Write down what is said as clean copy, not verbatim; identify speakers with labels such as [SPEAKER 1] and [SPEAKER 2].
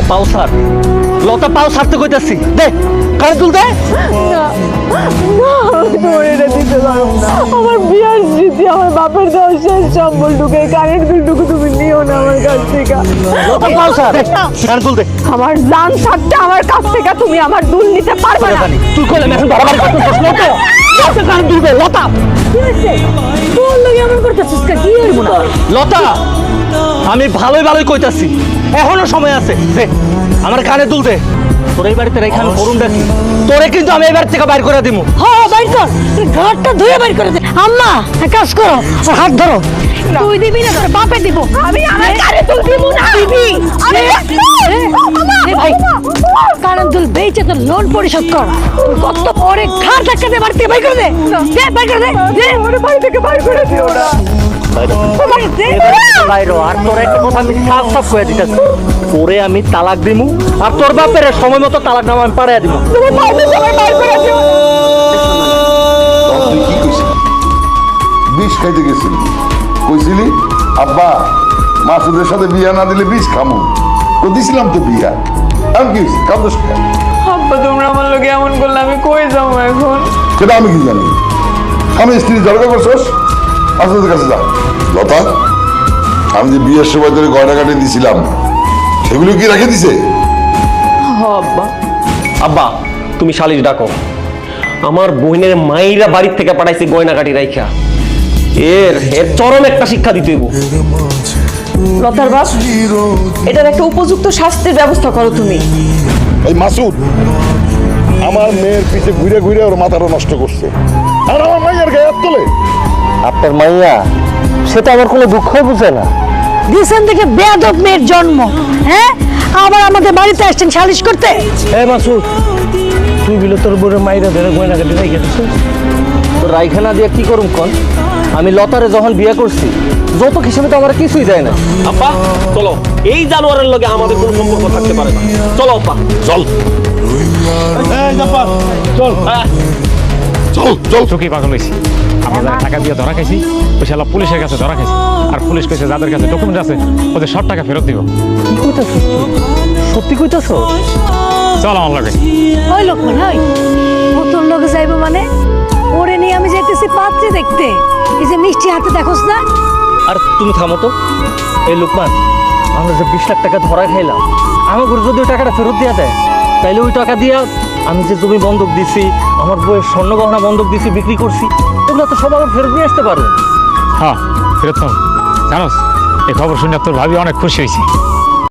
[SPEAKER 1] লতা পাও স্যার, লতা পাও ছাড়তে কইতাছি। দে কানে তুল দে।
[SPEAKER 2] তোমার এটা দিতে পারো না। আমার বিয়ার স্মৃতি, আমার বাপের দেওয়া শেষ সম্বল ঢুকে কানের দুটুকু তুমি নিও না আমার কাছ থেকে।
[SPEAKER 1] লতা পাও স্যার, কানে তুল দে।
[SPEAKER 2] আমার জান থাকতে আমার কাছ থেকে তুমি আমার দুল নিতে পারবে না।
[SPEAKER 1] তুই কইলে আমি এখন বারবার করতেছিস না তো? লতা কানে তুলবে, লতা।
[SPEAKER 2] কি হয়েছে? তোর লগে এমন করতেছিস কা? কি হইব না?
[SPEAKER 1] লতা আমি ভালোই ভালোই কইতাছি, এখনো সময় আছে। দে আমার কানে তুল দে। তোর এই বাড়িতে রেখে আমি করুন দেখি, তোরে কিন্তু আমি এই বাড়ি থেকে বাইর করে দিব।
[SPEAKER 2] হ্যাঁ বাইর কর, ঘরটা ধুয়ে বাইর করে দে। আম্মা এক কাজ করো, ওর হাত ধরো। তুই দিবি না, তোর বাপে দিব। আমি আমার কানে তুল দিব না। দিবি? ভাই কানে তুল বেচে তোর লোন পরিশোধ কর। তোর কত পরে ঘাট ধাক্কা দিয়ে বাড়ি থেকে বাইর করে দে। দে বাইর করে দে। দে ওরে বাড়ি থেকে বাইর করে দিও না।
[SPEAKER 1] আর তোর একটা কথা আমি সাফ সাফ করে দিতেছি, তোরে আমি তালাক দিমু আর তোর বাপের সময় মতো তালাক নামা আমি পাড়াইয়া দিব।
[SPEAKER 2] তুমি বাইরে সবাই বাইর করে দিও।
[SPEAKER 3] তুই কি কইছিলি? বিষ খাইতে গেছিলি, কইছিলি আব্বা মাসুদের সাথে বিয়া না দিলে বিষ খামু। তো দিছিলাম তো বিয়া, আর কি কান্দোস কেন?
[SPEAKER 2] আব্বা তোমরা আমার লোকে এমন করলে আমি কই যাবো এখন?
[SPEAKER 3] সেটা আমি কি জানি? আমি স্ত্রী দরকার করছোস, মাসুদের কাছে যা। লতা, আমি যে বিয়ের সময় ধরে গয়না কাটে দিছিলাম সেগুলো কি রেখে দিছে?
[SPEAKER 2] আব্বা
[SPEAKER 1] আব্বা তুমি শালিশ ডাকো। আমার বোনের মাইরা বাড়ির থেকে পাঠাইছে গয়নাগাটি রাইখা, এর এর চরম একটা শিক্ষা দিতে হইব।
[SPEAKER 2] লতার বাপ, এটার একটা উপযুক্ত শাস্তির ব্যবস্থা করো তুমি।
[SPEAKER 3] এই মাসুদ আমার মেয়ের পিছে ঘুরে ঘুরে ওর মাথাটা নষ্ট করছে, আর আমার মাইয়ার গায়ে হাত তোলে।
[SPEAKER 1] আপনার মাইয়া সেটা আমার কোনো দুঃখ বুঝে না।
[SPEAKER 2] দিছেন থেকে বেয়াদব মেয়ের জন্ম, হ্যাঁ আবার আমাদের বাড়িতে আসছেন সালিশ করতে।
[SPEAKER 1] এ মাসুদ, তুই বিলে তোর বোনের মাইরা ধরে গয়নাগাটি রাইখা দিছিস, তো রাইখা না দিয়ে কি করুম কন? আমি লতারে যখন বিয়ে করছি যৌতুক হিসেবে তো আমার কিছুই দেয় না।
[SPEAKER 4] আব্বা চলো, এই জানোয়ারের লগে আমাদের কোনো সম্পর্ক থাকতে পারে না। চলো আব্বা চল।
[SPEAKER 3] চল চল।
[SPEAKER 5] চোখে পাগল হয়েছি। আমরা যারা টাকা দিয়ে ধরা খাইছি ওই শালা পুলিশের কাছে ধরা খাইছি, আর পুলিশ কইছে যাদের কাছে ডকুমেন্ট আছে ওদের সব টাকা ফেরত দিব।
[SPEAKER 1] কি কইতাছস তুই? সত্যি কইতাছস?
[SPEAKER 5] চল আমার লাগে।
[SPEAKER 2] ওই লোকমান, ওই ও তোর লোকে যাইবো মানে? ওরে নিয়ে আমি যাইতেছি পাত্রে দেখতে। এই যে মিষ্টি হাতে দেখোস না?
[SPEAKER 1] আর তুমি থামো তো। এই লোকমান, আমরা যে 20 লাখ টাকা ধরা খাইলাম, আমাকে যদি ওই টাকাটা ফেরত দেওয়া দেয় তাইলে ওই টাকা দিয়া আমি যে জমি বন্ধক দিছি, আমার বইয়ের স্বর্ণ গহনা বন্ধক দিছি, বিক্রি করছি, ওগুলো তো সব আবার ফেরত নিয়ে আসতে পারো।
[SPEAKER 5] হ্যাঁ ফেরত পাবো। জানোস এই খবর শুনে তোর ভাবি অনেক খুশি হয়েছি।